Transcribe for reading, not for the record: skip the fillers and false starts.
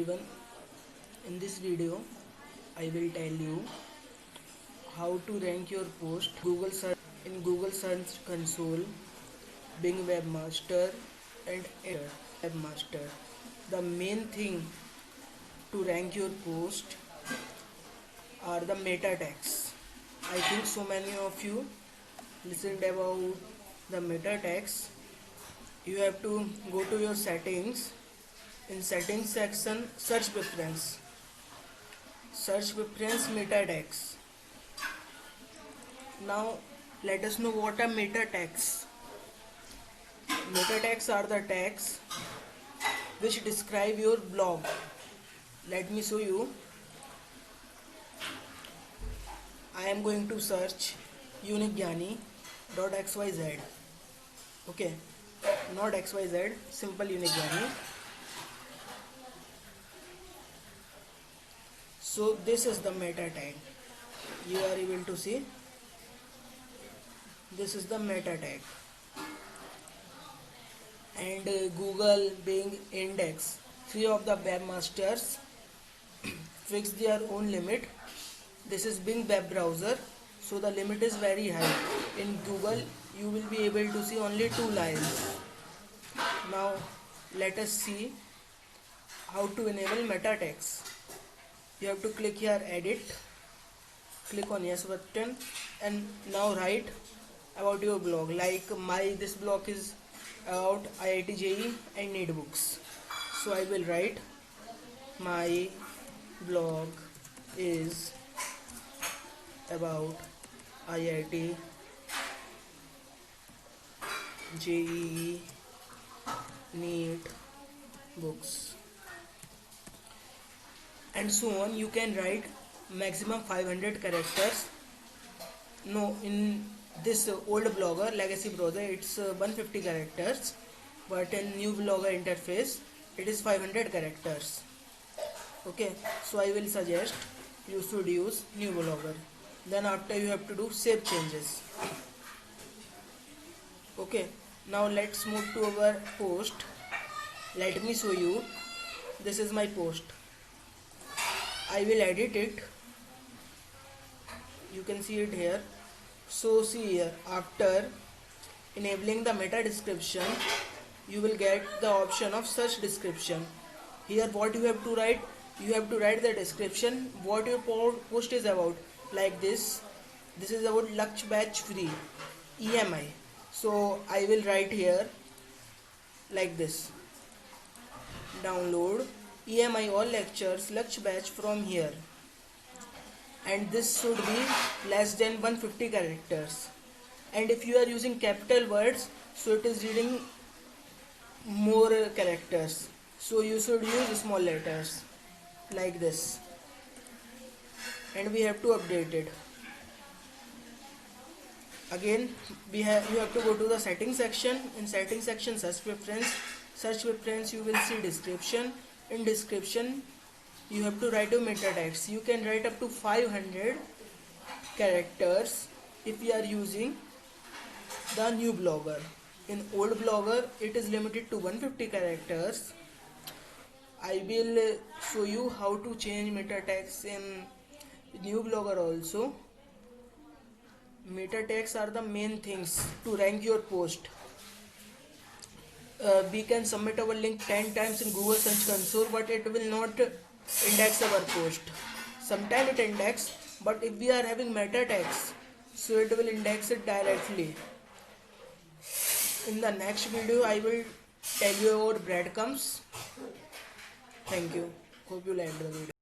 everyone. In this video, I will tell you how to rank your post in Google Search Console, Bing Webmaster and Webmaster. The main thing to rank your post are the meta tags. I think so many of you listened about the meta tags. You have to go to your settings. In settings section, search preference meta tags. Now let us know what are meta tags. Meta tags are the tags which describe your blog. Let me show you. I am going to search uniquegyani.xyz. Okay, not xyz, simple uniquegyani. So this is the meta tag. You are able to see. This is the meta tag. And Google, Bing, Index, three of the webmasters fix their own limit. This is Bing web browser, so the limit is very high. In Google, you will be able to see only 2 lines. Now let us see how to enable meta tags. You have to click here edit, click on yes button, and now write about your blog. Like this blog is about IIT JEE and NEET books. So I will write my blog is about IIT JEE NEET books, and so on. You can write maximum 500 characters. No, in this old blogger legacy browser it's 150 characters, but in new blogger interface it is 500 characters. Okay, so I will suggest you should use new blogger. Then after you have to do save changes. Okay, now let's move to our post. Let me show you. This is my post. I will edit it. You can see it here. So see here, after enabling the meta description, you will get the option of search description. Here what you have to write? You have to write the description, what your post is about. Like this is about Laksh batch free EMI. So I will write here like this: download EMI all lectures Laksh batch from here. And this should be less than 150 characters. And if you are using capital words, so it is reading more characters. So you should use small letters like this. And we have to update it. Again, you have to go to the settings section. In settings section, search preference, you will see description. In description, you have to write your meta tags. You can write up to 500 characters if you are using the new blogger. In old blogger, it is limited to 150 characters. I will show you how to change meta tags in new blogger also. Meta tags are the main things to rank your post. We can submit our link 10 times in Google Search Console, but it will not index our post. Sometimes it index, but if we are having meta tags, so it will index it directly. In the next video, I will tell you about breadcrumbs. Thank you. Hope you liked the video.